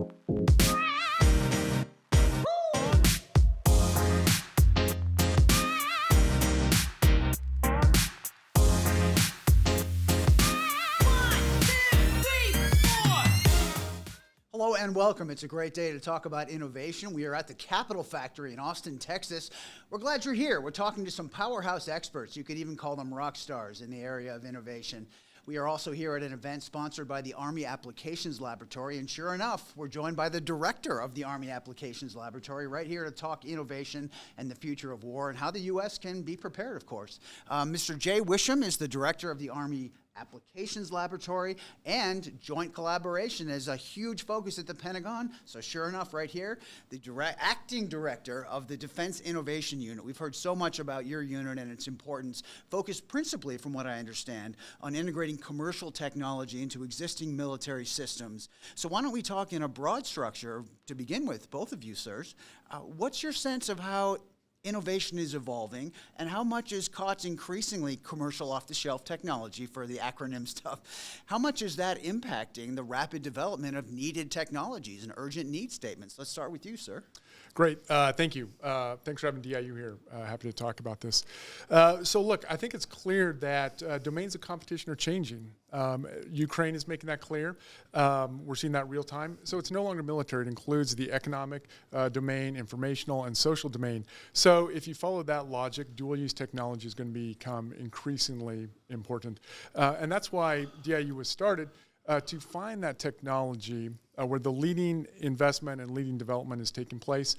Hello and welcome. It's a great day to talk about innovation. We are at the Capital Factory in Austin, Texas. We're glad you're here. We're talking to some powerhouse experts. You could even call them rock stars in the area of innovation. We are also here at an event sponsored by the Army Applications Laboratory, and sure enough, we're joined by the director of the Army Applications Laboratory right here to talk innovation and the future of war and how the U.S. can be prepared, of course. Mr. Jay Wisham is the director of the Army Applications Laboratory, and joint collaboration is a huge focus at the Pentagon. So sure enough, right here, the acting director of the Defense Innovation Unit. We've heard so much about your unit and its importance, focused principally, from what I understand, on integrating commercial technology into existing military systems. So why don't we talk in a broad structure to begin with, both of you, sirs. What's your sense of how innovation is evolving, and how much is COTS increasingly commercial off-the-shelf technology for the acronym stuff? How much is that impacting the rapid development of needed technologies and urgent need statements? Let's start with you, sir. Great. Thank you. Thanks for having DIU here. Happy to talk about this. So look, I think it's clear that domains of competition are changing. Ukraine is making that clear. We're seeing that real time. So it's no longer military. It includes the economic domain, informational, and social domain. So if you follow that logic, dual-use technology is going to become increasingly important. And that's why DIU was started, to find that technology where the leading investment and leading development is taking place.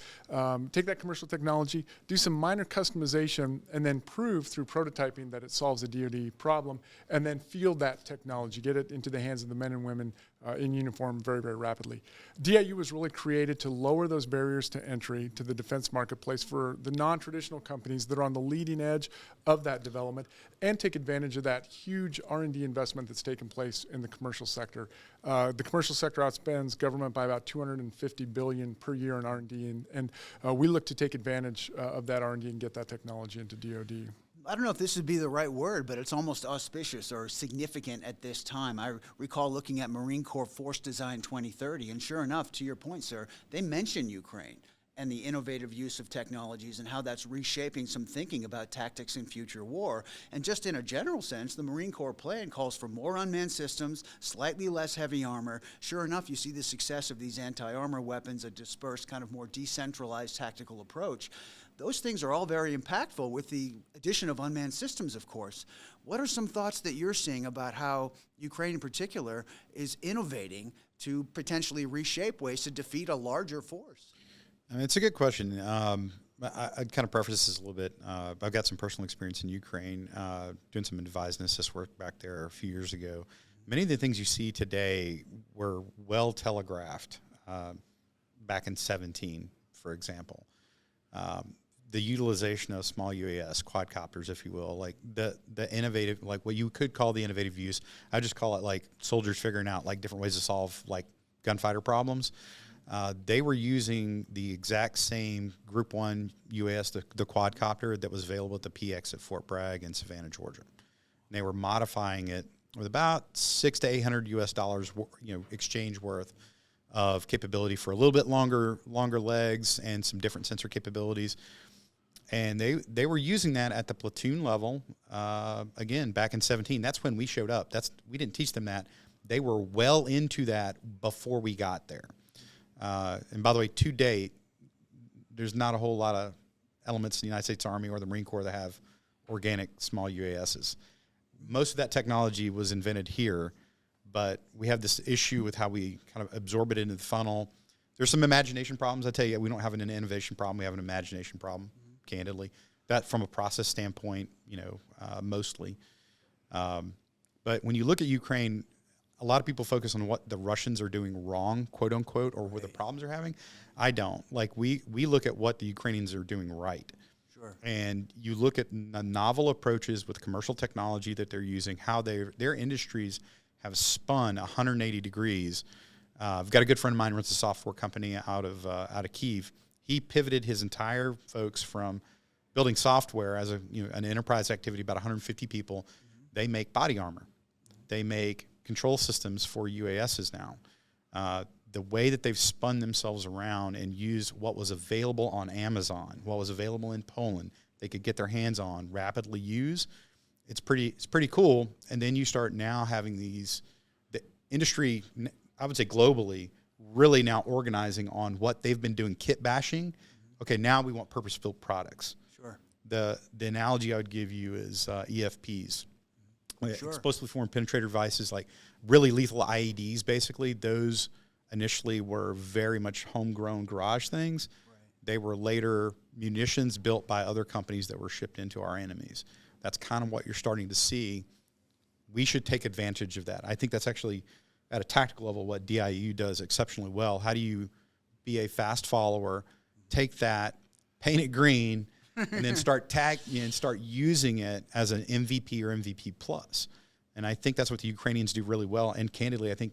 Take that commercial technology, do some minor customization, and then prove through prototyping that it solves a DoD problem, and then field that technology, get it into the hands of the men and women in uniform very, very rapidly. DIU was really created to lower those barriers to entry to the defense marketplace for the non-traditional companies that are on the leading edge of that development, and take advantage of that huge R&D investment that's taken place in the commercial sector. The commercial sector outspends government by about $250 billion per year in R&D, and we look to take advantage of that R&D and get that technology into DoD. I don't know if this would be the right word, but it's almost auspicious or significant at this time. I recall looking at Marine Corps Force Design 2030, and sure enough, to your point, sir, they mention Ukraine and the innovative use of technologies and how that's reshaping some thinking about tactics in future war. And just in a general sense, the Marine Corps plan calls for more unmanned systems, slightly less heavy armor. Sure enough, you see the success of these anti-armor weapons, a dispersed, kind of more decentralized tactical approach. Those things are all very impactful with the addition of unmanned systems, of course. What are some thoughts that you're seeing about how Ukraine in particular is innovating to potentially reshape ways to defeat a larger force? I mean, it's a good question. I'd kind of preface this a little bit. I've got some personal experience in Ukraine, doing some advised and assist work back there a few years ago. Many of the things you see today were well telegraphed back in 17, for example. The utilization of small UAS, quadcopters, if you will, like the innovative, like what you could call the innovative use. I just call it like soldiers figuring out like different ways to solve like gunfighter problems. They were using the exact same Group 1 UAS, the quadcopter that was available at the PX at Fort Bragg in Savannah, Georgia. And they were modifying it with about $600 to $800 US, exchange worth of capability for a little bit longer legs and some different sensor capabilities. And they were using that at the platoon level, again, back in 17. That's when we showed up. We didn't teach them that. They were well into that before we got there. And by the way, to date, there's not a whole lot of elements in the United States Army or the Marine Corps that have organic small UASs. Most of that technology was invented here, but we have this issue with how we kind of absorb it into the funnel. There's some imagination problems. I tell you, we don't have an innovation problem. We have an imagination problem, candidly. That from a process standpoint, mostly. But when you look at Ukraine, a lot of people focus on what the Russians are doing wrong, quote unquote, or where the problems are having. I don't. Like we look at what the Ukrainians are doing right. Sure. And you look at the novel approaches with commercial technology that they're using, how their industries have spun 180 degrees. I've got a good friend of mine who runs a software company out of Kyiv. He pivoted his entire folks from building software as an enterprise activity, about 150 people. Mm-hmm. They make body armor. They make control systems for UASs now. the way that they've spun themselves around and used what was available on Amazon, what was available in Poland, they could get their hands on, rapidly use, it's pretty cool. And then you start now having the industry, I would say globally, really now organizing on what they've been doing kit bashing. Okay, now we want purpose-built products. Sure. The analogy I would give you is EFPs. Sure. Explosively formed penetrator devices, like really lethal IEDs, basically. Those initially were very much homegrown garage things. Right. They were later munitions built by other companies that were shipped into our enemies. That's kind of what you're starting to see. We should take advantage of that. I think that's actually, at a tactical level, what DIU does exceptionally well. How do you be a fast follower, take that, paint it green, and then start using it as an MVP or MVP plus? And I think that's what the Ukrainians do really well. And candidly, I think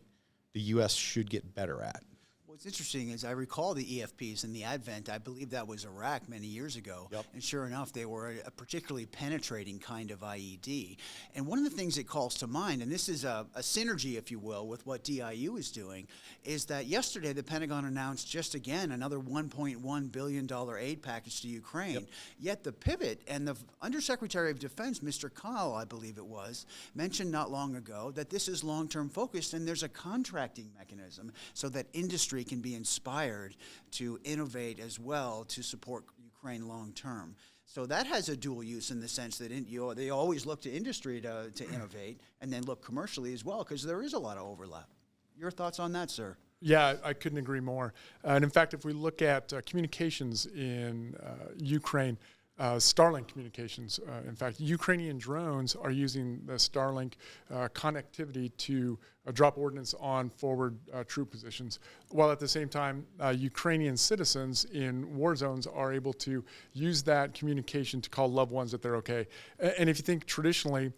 the U.S. should get better at. What's interesting is I recall the EFPs in the advent. I believe that was Iraq many years ago. Yep. And sure enough, they were a particularly penetrating kind of IED. And one of the things that calls to mind, and this is a synergy, if you will, with what DIU is doing, is that yesterday the Pentagon announced just again another $1.1 billion aid package to Ukraine. Yep. Yet the pivot, and the Undersecretary of Defense, Mr. Kahl, I believe it was, mentioned not long ago that this is long-term focused and there's a contracting mechanism so that industry can be inspired to innovate as well to support Ukraine long-term. So that has a dual use in the sense that they always look to industry to innovate and then look commercially as well, because there is a lot of overlap. Your thoughts on that, sir? Yeah, I couldn't agree more. And in fact, if we look at communications in Ukraine, Starlink communications, in fact, Ukrainian drones are using the Starlink connectivity to drop ordnance on forward troop positions, while at the same time, Ukrainian citizens in war zones are able to use that communication to call loved ones that they're okay. And if you think traditionally,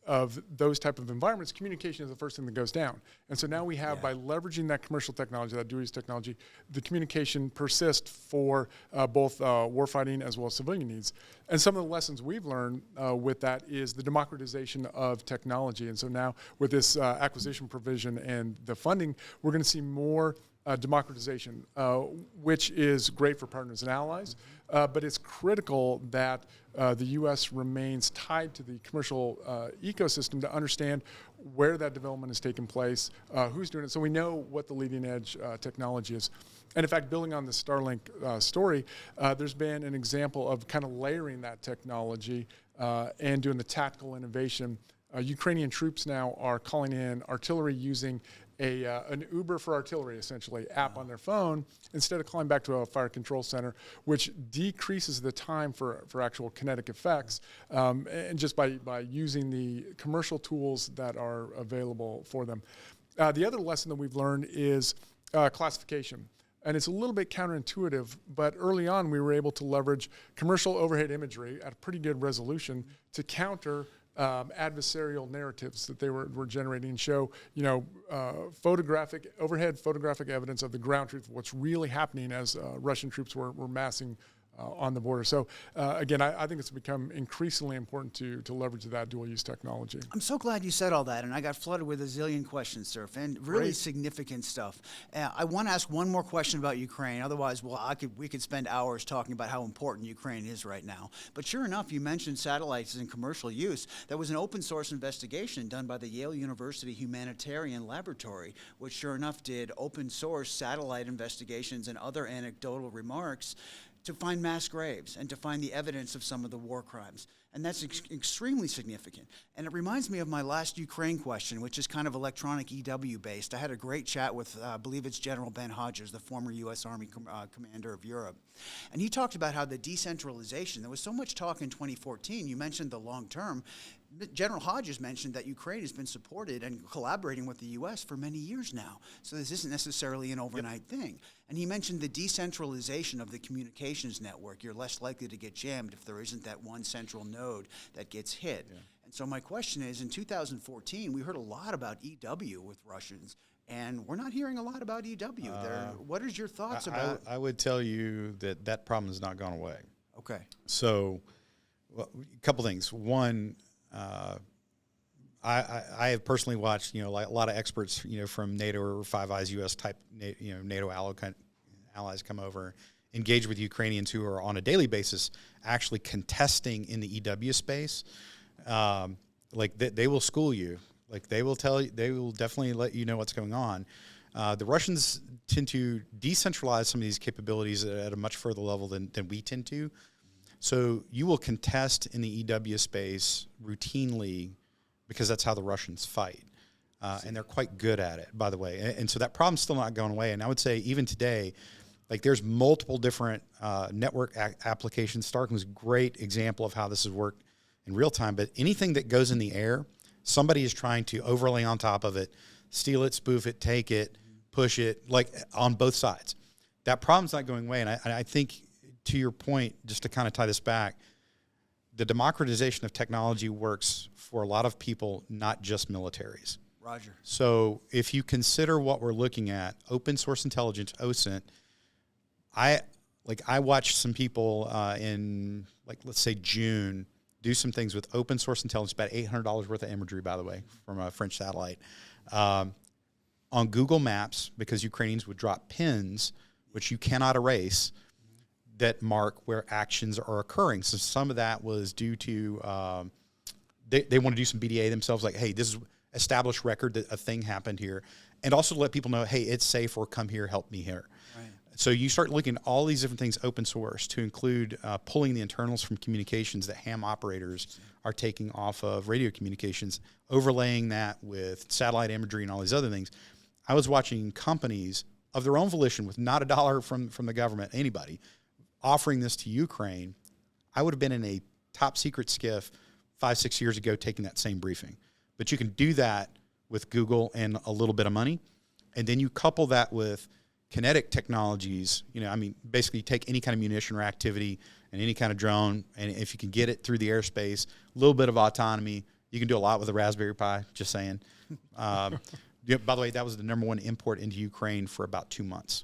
of those type of environments, communication is the first thing that goes down. And so now we have, by leveraging that commercial technology, that dual use technology, the communication persists for both warfighting as well as civilian needs. And some of the lessons we've learned with that is the democratization of technology. And so now with this acquisition provision and the funding, we're going to see more democratization, which is great for partners and allies, but it's critical that the U.S. remains tied to the commercial ecosystem to understand where that development has taken place, who's doing it, so we know what the leading edge technology is. And in fact, building on the Starlink story, there's been an example of kind of layering that technology and doing the tactical innovation. Ukrainian troops now are calling in artillery using an Uber for artillery, essentially, app on their phone, instead of calling back to a fire control center, which decreases the time for actual kinetic effects, and just by using the commercial tools that are available for them. The other lesson that we've learned is classification. And it's a little bit counterintuitive, but early on we were able to leverage commercial overhead imagery at a pretty good resolution to counter adversarial narratives that they were generating and show, overhead photographic evidence of the ground truth of what's really happening as Russian troops were massing on the border. So again, I think it's become increasingly important to leverage that dual-use technology. I'm so glad you said all that, and I got flooded with a zillion questions, sir, and really Great. Significant stuff. I want to ask one more question about Ukraine. Otherwise, we could spend hours talking about how important Ukraine is right now. But sure enough, you mentioned satellites in commercial use. There was an open source investigation done by the Yale University Humanitarian Laboratory, which sure enough did open source satellite investigations and other anecdotal remarks to find mass graves and to find the evidence of some of the war crimes. And that's extremely significant. And it reminds me of my last Ukraine question, which is kind of electronic EW based. I had a great chat with, I believe it's General Ben Hodges, the former U.S. Army commander of Europe. And he talked about how the decentralization, there was so much talk in 2014, you mentioned the long term. General Hodges mentioned that Ukraine has been supported and collaborating with the U.S. for many years now. So this isn't necessarily an overnight thing. And he mentioned the decentralization of the communications network. You're less likely to get jammed if there isn't that one central node that gets hit. Yeah. And so my question is, in 2014, we heard a lot about EW with Russians, and we're not hearing a lot about EW. What is your thoughts about? I would tell you that problem has not gone away. Okay. So, a couple things. One, I have personally watched, like a lot of experts, from NATO or Five Eyes U.S. type, NATO allies come over, engage with Ukrainians who are on a daily basis actually contesting in the EW space. They will school you. Like they will tell you, they will definitely let you know what's going on. The Russians tend to decentralize some of these capabilities at a much further level than we tend to. So you will contest in the EW space routinely because that's how the Russians fight. And they're quite good at it, by the way. And so that problem's still not going away. And I would say even today, like there's multiple different network applications. Starkman was a great example of how this has worked in real time. But anything that goes in the air, somebody is trying to overlay on top of it, steal it, spoof it, take it, push it, like on both sides. That problem's not going away. And I think, to your point, just to kind of tie this back, the democratization of technology works for a lot of people, not just militaries. Roger. So if you consider what we're looking at, open source intelligence, OSINT, I watched some people in, let's say June, do some things with open source intelligence, about $800 worth of imagery, by the way, from a French satellite, on Google Maps, because Ukrainians would drop pins, which you cannot erase, that mark where actions are occurring. So some of that was due to, they want to do some BDA themselves, like, hey, this is established record that a thing happened here. And also to let people know, hey, it's safe, or come here, help me here. Right. So you start looking at all these different things open source, to include pulling the internals from communications that ham operators are taking off of radio communications, overlaying that with satellite imagery and all these other things. I was watching companies of their own volition, with not a dollar from the government, anybody, offering this to Ukraine. I would have been in a top secret skiff 5-6 years ago taking that same briefing. But you can do that with Google and a little bit of money. And then you couple that with kinetic technologies. Basically take any kind of munition or activity and any kind of drone, and if you can get it through the airspace, a little bit of autonomy, you can do a lot with a Raspberry Pi, just saying. By the way, that was the #1 import into Ukraine for about 2 months.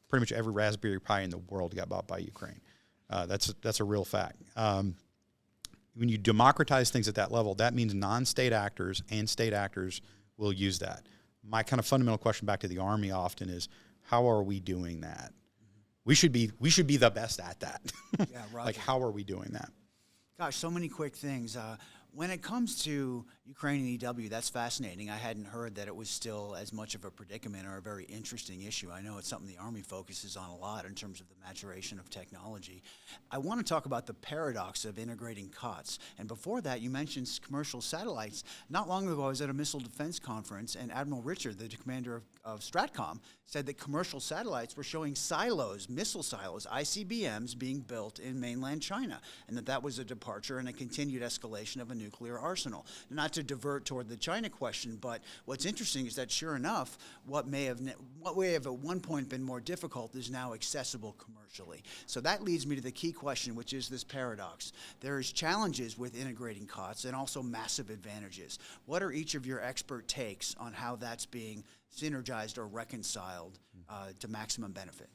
Pretty much every Raspberry Pi in the world got bought by Ukraine. That's a real fact. When you democratize things at that level, that means non-state actors and state actors will use that. My kind of fundamental question back to the Army often is, how are we doing that? We should be the best at that. Yeah, Roger. Like, how are we doing that? Gosh, so many quick things. When it comes to Ukraine and EW, that's fascinating. I hadn't heard that it was still as much of a predicament or a very interesting issue. I know it's something the Army focuses on a lot in terms of the maturation of technology. I want to talk about the paradox of integrating COTS. And before that, you mentioned commercial satellites. Not long ago, I was at a missile defense conference, and Admiral Richard, the commander of Stratcom, said that commercial satellites were showing silos, missile silos, ICBMs being built in mainland China, and that was a departure and a continued escalation of a nuclear arsenal. Not to divert toward the China question, but what's interesting is that, sure enough, what may have at one point been more difficult is now accessible commercially. So that leads me to the key question, which is this paradox. There's challenges with integrating COTS and also massive advantages. What are each of your expert takes on how that's being synergized or reconciled to maximum benefit?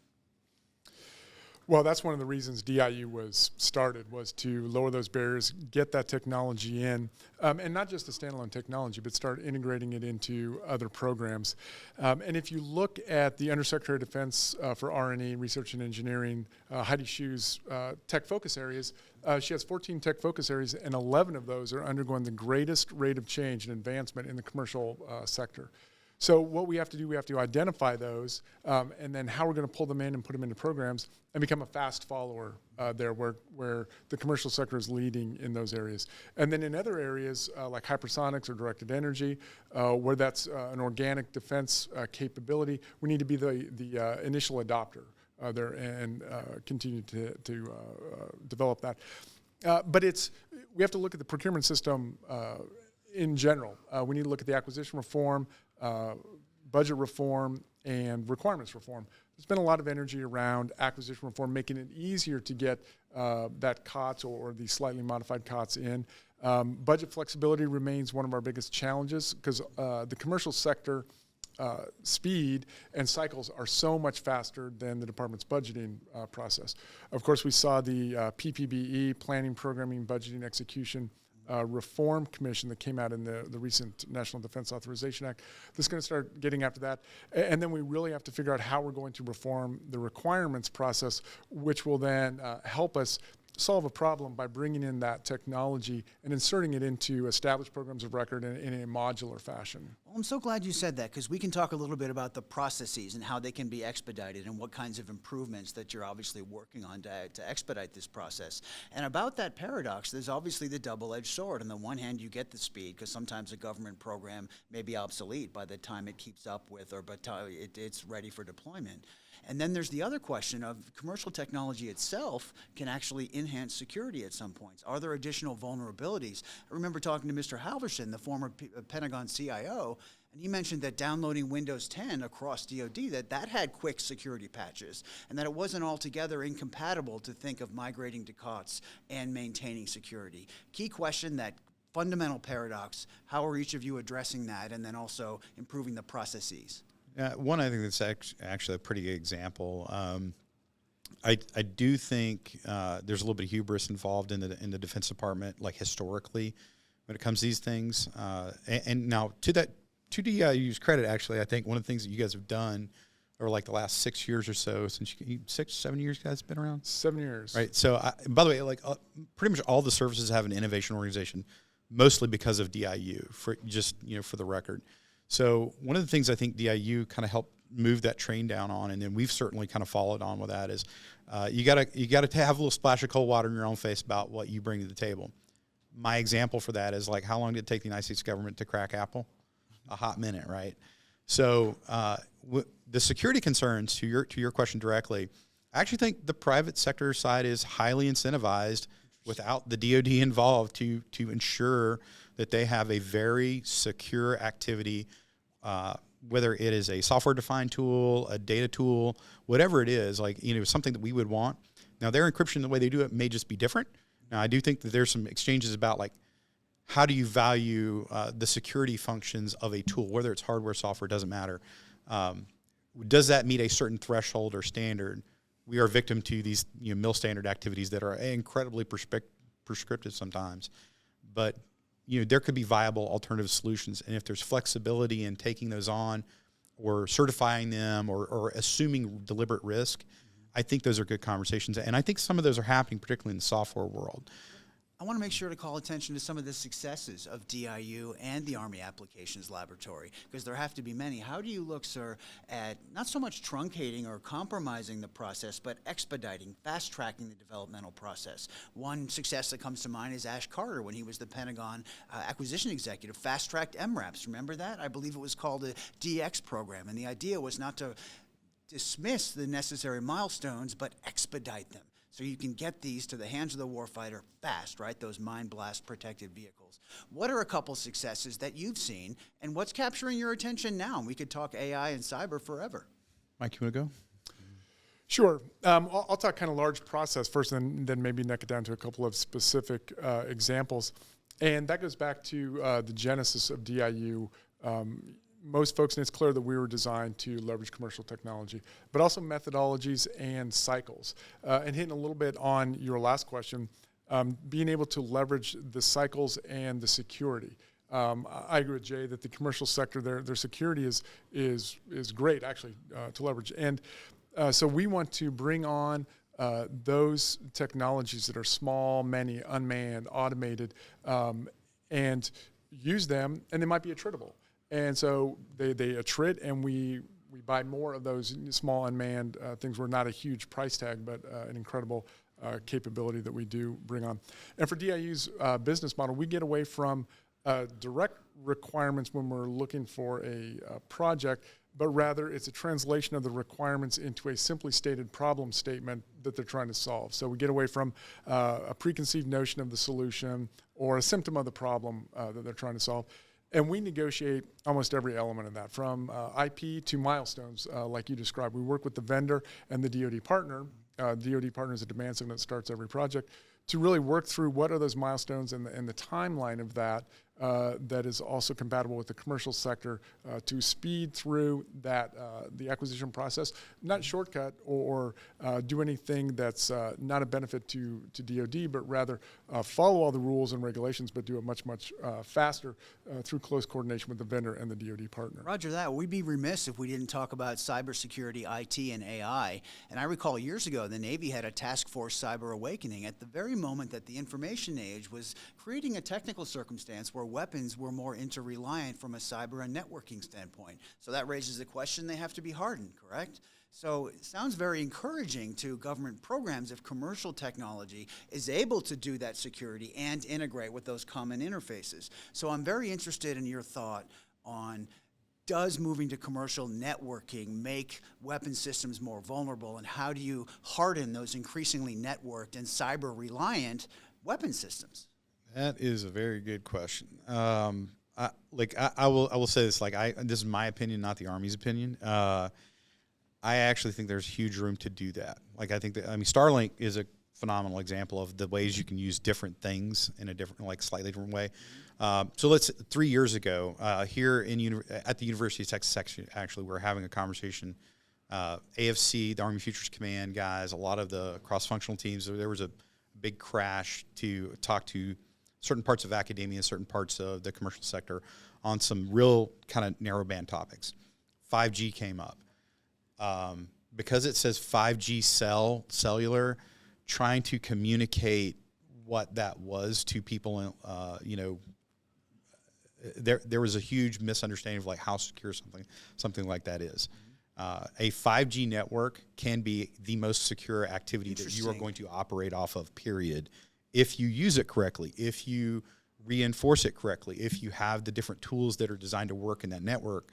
Well, that's one of the reasons DIU was started, was to lower those barriers, get that technology in, and not just the standalone technology, but start integrating it into other programs. And if you look at the Undersecretary of Defense for R&E, Research and Engineering, Heidi Schu's tech focus areas, she has 14 tech focus areas, and 11 of those are undergoing the greatest rate of change and advancement in the commercial sector. So what we have to do, we have to identify those, and then how we're going to pull them in and put them into programs and become a fast follower there where the commercial sector is leading in those areas. And then in other areas like hypersonics or directed energy, where that's an organic defense capability, we need to be the initial adopter there and continue to develop that. But we have to look at the procurement system in general. We need to look at the acquisition reform, budget reform, and requirements reform. There's been a lot of energy around acquisition reform, making it easier to get that COTS or the slightly modified COTS in. Budget flexibility remains one of our biggest challenges because the commercial sector speed and cycles are so much faster than the department's budgeting process. Of course, we saw the PPBE, planning, programming, budgeting, execution, reform commission that came out in the recent National Defense Authorization Act that's going to start getting after that. And then we really have to figure out how we're going to reform the requirements process, which will then help us solve a problem by bringing in that technology and inserting it into established programs of record in a modular fashion. Well, I'm so glad you said that, because we can talk a little bit about the processes and how they can be expedited and what kinds of improvements that you're obviously working on to expedite this process. And about that paradox, there's obviously the double-edged sword. On the one hand, you get the speed, because sometimes a government program may be obsolete by the time it keeps up with or it's ready for deployment. And then there's the other question of commercial technology itself can actually enhance security at some points. Are there additional vulnerabilities? I remember talking to Mr. Halverson, the former Pentagon CIO, and he mentioned that downloading Windows 10 across DoD, that had quick security patches, and that it wasn't altogether incompatible to think of migrating to COTS and maintaining security. Key question, that fundamental paradox, how are each of you addressing that, and then also improving the processes? One, I think that's actually a pretty good example. I do think there's a little bit of hubris involved in the Defense Department, like historically, when it comes to these things. And now, to DIU's credit, actually, I think one of the things that you guys have done over like the last 6 years or so, since 7 years, guys, been around? 7 years. Right. So, by the way, like pretty much all the services have an innovation organization, mostly because of DIU. For the record. So one of the things I think DIU kind of helped move that train down on, and then we've certainly kind of followed on with that, is you gotta have a little splash of cold water in your own face about what you bring to the table. My example for that is, like, how long did it take the United States government to crack Apple? A hot minute, right? So the security concerns, to your question directly, I actually think the private sector side is highly incentivized without the DoD involved to ensure that they have a very secure activity, whether it is a software-defined tool, a data tool, whatever it is, something that we would want. Now, their encryption, the way they do it, may just be different. Now, I do think that there's some exchanges about, like, how do you value the security functions of a tool, whether it's hardware, software, doesn't matter. Does that meet a certain threshold or standard? We are victim to these mil standard activities that are incredibly prescriptive sometimes, but there could be viable alternative solutions. And if there's flexibility in taking those on or certifying them or assuming deliberate risk, I think those are good conversations. And I think some of those are happening, particularly in the software world. I want to make sure to call attention to some of the successes of DIU and the Army Applications Laboratory, because there have to be many. How do you look, sir, at not so much truncating or compromising the process, but expediting, fast-tracking the developmental process? One success that comes to mind is Ash Carter, when he was the Pentagon acquisition executive, fast-tracked MRAPs. Remember that? I believe it was called a DX program, and the idea was not to dismiss the necessary milestones, but expedite them, so you can get these to the hands of the warfighter fast, right? Those mine blast protected vehicles. What are a couple successes that you've seen, and what's capturing your attention now? And we could talk AI and cyber forever. Mike, you want to go? Sure. I'll talk kind of large process first, and then maybe neck it down to a couple of specific examples. And that goes back to the genesis of DIU. Most folks, and it's clear that we were designed to leverage commercial technology, but also methodologies and cycles. And hitting a little bit on your last question, being able to leverage the cycles and the security. I agree with Jay that the commercial sector, their security is great, actually, to leverage. And so we want to bring on those technologies that are small, many, unmanned, automated, and use them, and they might be attritable. And so they attrit, and we buy more of those small unmanned things. We're not a huge price tag, but an incredible capability that we do bring on. And for DIU's business model, we get away from direct requirements when we're looking for a project, but rather it's a translation of the requirements into a simply stated problem statement that they're trying to solve. So we get away from a preconceived notion of the solution or a symptom of the problem that they're trying to solve. And we negotiate almost every element of that, from IP to milestones, like you described. We work with the vendor and the DoD partner. DoD partner is a demand signal that starts every project, to really work through what are those milestones and the timeline of that that is also compatible with the commercial sector to speed through that the acquisition process, not shortcut or do anything that's not a benefit to DoD, but rather follow all the rules and regulations, but do it much faster through close coordination with the vendor and the DoD partner. Roger that. We'd be remiss if we didn't talk about cybersecurity, IT, and AI. And I recall years ago, the Navy had a task force cyber awakening at the very moment that the information age was creating a technical circumstance where weapons were more interreliant from a cyber and networking standpoint. So that raises the question, they have to be hardened, correct? So it sounds very encouraging to government programs if commercial technology is able to do that security and integrate with those common interfaces. So I'm very interested in your thought on, does moving to commercial networking make weapon systems more vulnerable, and how do you harden those increasingly networked and cyber-reliant weapon systems? That is a very good question. I will say this, this is my opinion, not the Army's opinion. I actually think there's huge room to do that. Starlink is a phenomenal example of the ways you can use different things in a different, slightly different way. So 3 years ago, here at the University of Texas, actually, we're having a conversation. AFC, the Army Futures Command guys, a lot of the cross-functional teams, there was a big crash to talk to certain parts of academia, certain parts of the commercial sector on some real kind of narrow-band topics. 5G came up. Because it says 5G cellular, trying to communicate what that was to people, there was a huge misunderstanding of how secure something like that is. A 5G network can be the most secure activity that you are going to operate off of, period, if you use it correctly, if you reinforce it correctly, if you have the different tools that are designed to work in that network.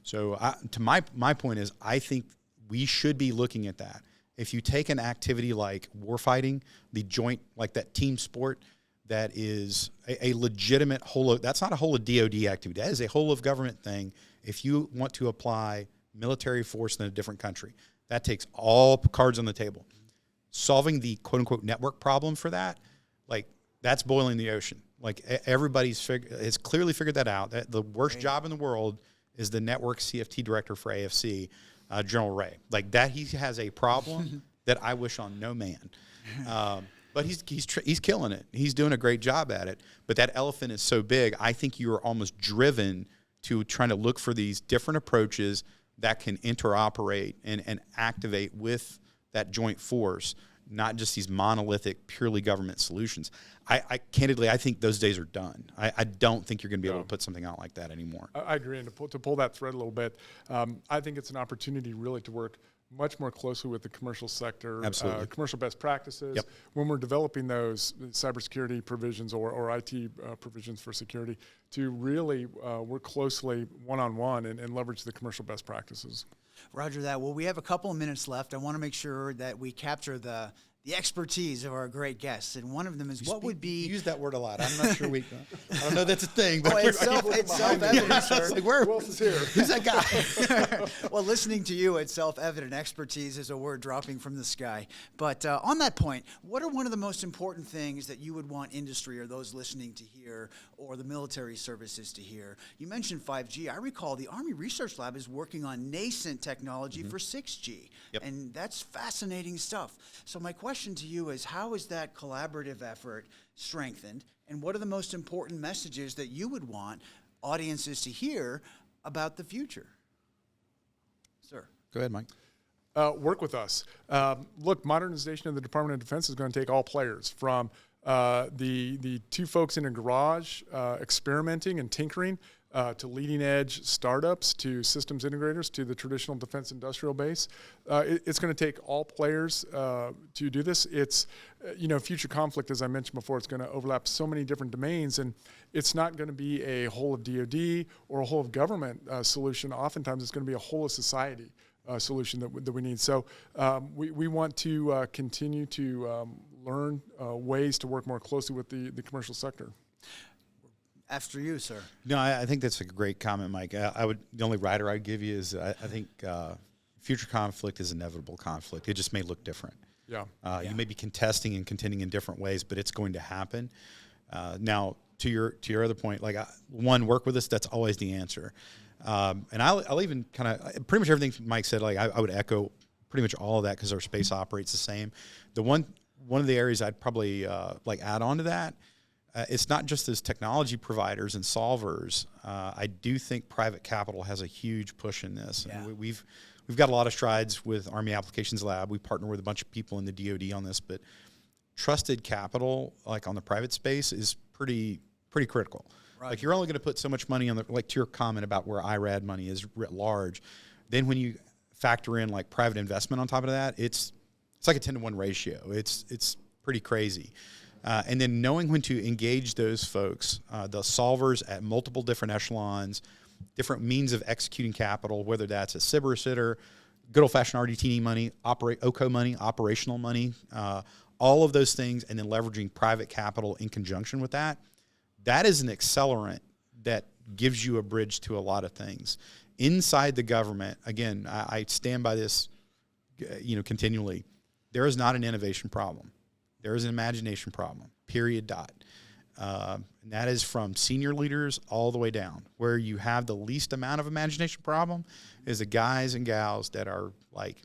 So my point is, I think we should be looking at that. If you take an activity like warfighting, the joint, that team sport, that is a legitimate that's not a whole of DoD activity. That is a whole of government thing. If you want to apply military force in a different country, that takes all cards on the table. Solving the quote-unquote network problem for that, that's boiling the ocean. It's clearly figured that out. That the worst job in the world is the network CFT director for AFC, General Ray. That he has a problem that I wish on no man. But he's killing it. He's doing a great job at it. But that elephant is so big, I think you are almost driven to trying to look for these different approaches that can interoperate and activate with that joint force, not just these monolithic, purely government solutions. I candidly, I think those days are done. I don't think you're going to be able to put something out like that anymore. I agree. And to pull that thread a little bit, I think it's an opportunity really to work much more closely with the commercial sector, commercial best practices. Yep. When we're developing those cybersecurity provisions or IT provisions for security, to really work closely one-on-one and leverage the commercial best practices. Roger that. Well, we have a couple of minutes left. I want to make sure that we capture the expertise of our great guests, and one of them is You use that word a lot. I'm not sure I don't know that's a thing, but it's self-evident, sir. Who else is here? Who's that guy? Well, listening to you, it's self-evident. Expertise is a word dropping from the sky. But on that point, what are one of the most important things that you would want industry or those listening to hear, or the military services to hear? You mentioned 5G. I recall the Army Research Lab is working on nascent technology for 6G. Yep. And that's fascinating stuff. So my question to you is, how is that collaborative effort strengthened, and what are the most important messages that you would want audiences to hear about the future? Sir. Go ahead, Mike. Work with us. Look, modernization of the Department of Defense is going to take all players, from the two folks in a garage experimenting and tinkering, to leading edge startups, to systems integrators, to the traditional defense industrial base. It's going to take all players to do this. It's, future conflict, as I mentioned before, it's going to overlap so many different domains, and it's not going to be a whole of DoD or a whole of government solution. Oftentimes it's going to be a whole of society solution that we need. So we want to continue to learn ways to work more closely with the commercial sector. After you, sir. No, I think that's a great comment, Mike. The only rider I'd give you is I think future conflict is inevitable conflict. It just may look different. Yeah. You may be contesting and contending in different ways, but it's going to happen. Now, to your other point, like one, work with us. That's always the answer. And I'll even kind of pretty much everything Mike said. Like I would echo pretty much all of that because our space operates the same. The one of the areas I'd probably like add on to that. It's not just those technology providers and solvers. I do think private capital has a huge push in this. Yeah. And we've got a lot of strides with Army Applications Lab. We partner with a bunch of people in the DoD on this, but trusted capital, like on the private space, is pretty critical. Right. Like you're only going to put so much money on like to your comment about where IRAD money is writ large. Then when you factor in like private investment on top of that, it's like a 10-to-1 ratio. It's pretty crazy. And then knowing when to engage those folks, the solvers at multiple different echelons, different means of executing capital, whether that's a SIB or a sitter, good old-fashioned RDT&E money, OCO money, operational money, all of those things, and then leveraging private capital in conjunction with that, that is an accelerant that gives you a bridge to a lot of things. Inside the government, again, I stand by this continually, there is not an innovation problem. There is an imagination problem, period, dot. And that is from senior leaders all the way down. Where you have the least amount of imagination problem is the guys and gals that are like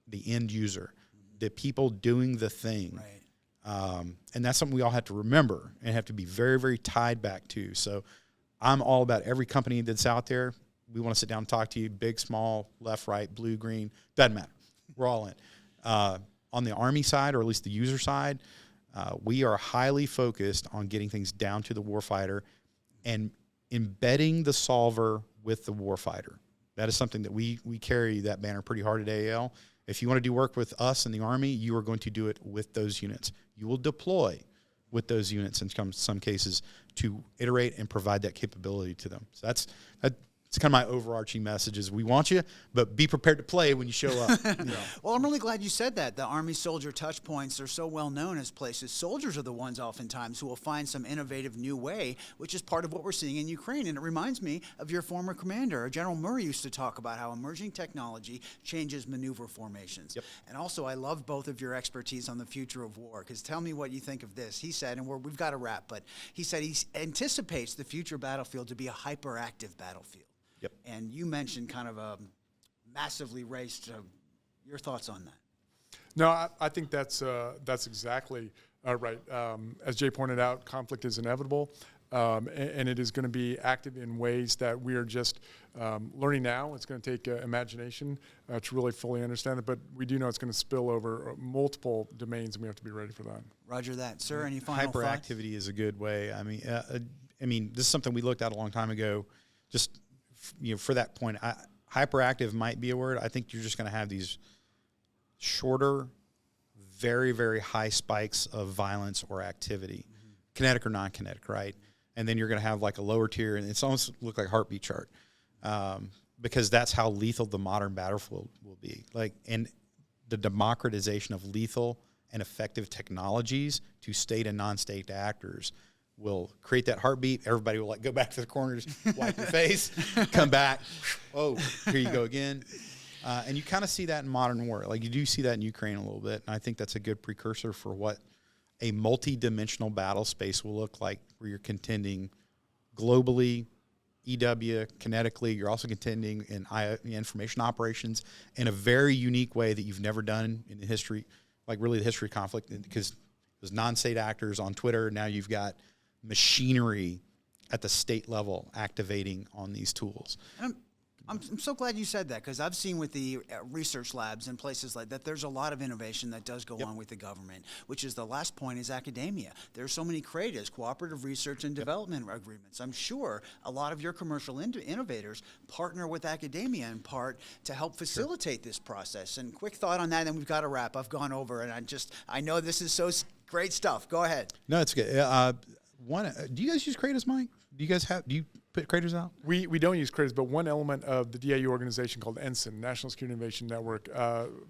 the end user, the people doing the thing. Right. And that's something we all have to remember and have to be very, very tied back to. So I'm all about every company that's out there. We want to sit down and talk to you, big, small, left, right, blue, green, doesn't matter. We're all in. On the Army side, or at least the user side, we are highly focused on getting things down to the warfighter and embedding the solver with the warfighter. That is something that we carry that banner pretty hard at AAL. If you want to do work with us in the Army, you are going to do it with those units. You will deploy with those units in some cases to iterate and provide that capability to them. So that's kind of my overarching message is we want you, but be prepared to play when you show up. Well, I'm really glad you said that. The Army soldier touch points are so well known as places. Soldiers are the ones oftentimes who will find some innovative new way, which is part of what we're seeing in Ukraine. And it reminds me of your former commander. General Murray used to talk about how emerging technology changes maneuver formations. Yep. And also, I love both of your expertise on the future of war, because tell me what you think of this. He said, and we've got to wrap, but he said he anticipates the future battlefield to be a hyperactive battlefield. Yep. And you mentioned kind of a massively raced. Your thoughts on that? No, I think that's exactly right. As Jay pointed out, conflict is inevitable, and it is going to be active in ways that we are just learning now. It's going to take imagination to really fully understand it, but we do know it's going to spill over multiple domains, and we have to be ready for that. Roger that. Sir, any final thoughts? Hyperactivity is a good way. I mean, this is something we looked at a long time ago. Just for that point, hyperactive might be a word. I think you're just going to have these shorter, very, very high spikes of violence or activity, kinetic or non-kinetic, right? And then you're going to have like a lower tier, and it's almost look like a heartbeat chart, because that's how lethal the modern battlefield will be. Like, and the democratization of lethal and effective technologies to state and non-state actors will create that heartbeat. Everybody will like go back to the corners, wipe your face, come back. Oh, here you go again. And you kind of see that in modern war. Like you do see that in Ukraine a little bit. And I think that's a good precursor for what a multi-dimensional battle space will look like, where you're contending globally, EW, kinetically. You're also contending in information operations in a very unique way that you've never done in the history, like really the history of conflict, because there's non-state actors on Twitter. Now you've got machinery at the state level activating on these tools. I'm so glad you said that, because I've seen with the research labs and places like that, there's a lot of innovation that does go on with the government, which is the last point is academia. There's so many CRADAs, cooperative research and development agreements. I'm sure a lot of your commercial innovators partner with academia in part to help facilitate this process. And quick thought on that, and then we've got to wrap. I've gone over, and I know this is so great stuff. Go ahead. No, it's good. Do you guys use CRADAs, Mike? Do you put CRADAs out? We don't use CRADAs, but one element of the DIU organization called Ensign, National Security Innovation Network,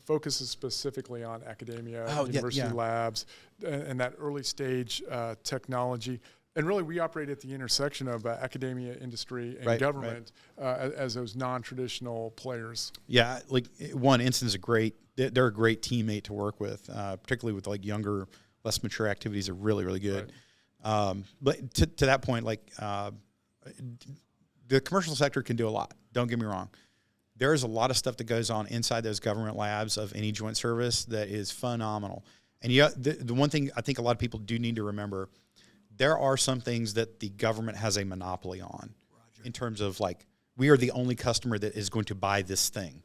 focuses specifically on academia, university labs, and that early stage technology. And really, we operate at the intersection of academia, industry, and government as those non-traditional players. Yeah, like Ensign's they're a great teammate to work with, particularly with like younger, less mature activities are really, really good. Right. But to that point, like the commercial sector can do a lot. Don't get me wrong. There is a lot of stuff that goes on inside those government labs of any joint service that is phenomenal. And the one thing I think a lot of people do need to remember, there are some things that the government has a monopoly on. Roger. In terms of like, we are the only customer that is going to buy this thing,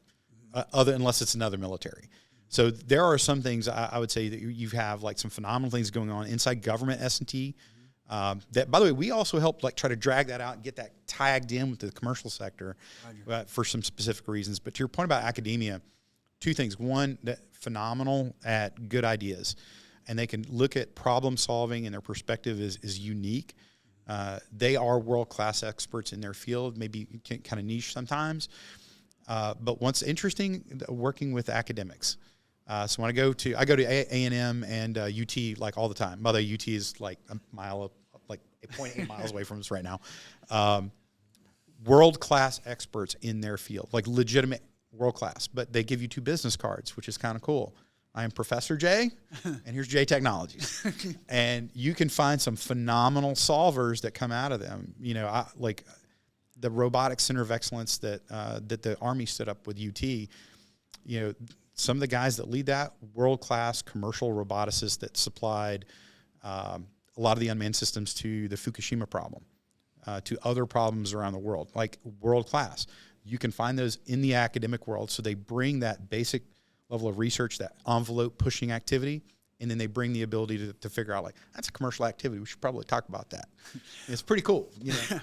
unless it's another military. So there are some things I would say that you have like some phenomenal things going on inside government S&T. That, by the way, we also help like try to drag that out and get that tagged in with the commercial sector for some specific reasons. But to your point about academia, two things. One, that phenomenal at good ideas, and they can look at problem solving, and their perspective is unique. They are world-class experts in their field, maybe kind of niche sometimes. But what's interesting, working with academics. So when I go to A&M and UT like all the time. By the way, UT is like a mile up, like 0.8 miles away from us right now. World-class experts in their field, like legitimate world-class. But they give you 2 business cards, which is kind of cool. I am Professor J, and here's J Technologies. And you can find some phenomenal solvers that come out of them. You know, like the Robotics Center of Excellence that the Army stood up with UT. You know, some of the guys that lead that, world-class commercial roboticists that supplied a lot of the unmanned systems to the Fukushima problem, to other problems around the world, like world-class. You can find those in the academic world, so they bring that basic level of research, that envelope-pushing activity, and then they bring the ability to figure out, like, that's a commercial activity. We should probably talk about that. It's pretty cool. You know?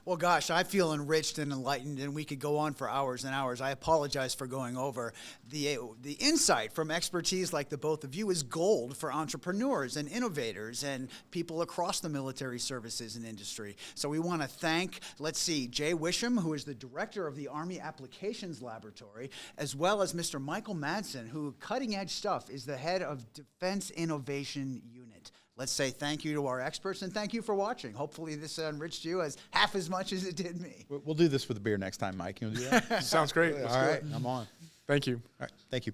Well, gosh, I feel enriched and enlightened, and we could go on for hours and hours. I apologize for going over. The insight from expertise like the both of you is gold for entrepreneurs and innovators and people across the military services and industry. So we want to thank, let's see, Jay Wisham, who is the director of the Army Applications Laboratory, as well as Mr. Michael Madsen, who, cutting edge stuff, is the head of Defense Innovation Unit. Let's say thank you to our experts, and thank you for watching. Hopefully this enriched you as half as much as it did me. We'll do this with a beer next time, Mike. You want to do that? Sounds great. All right, I'm on. Thank you. All right, thank you.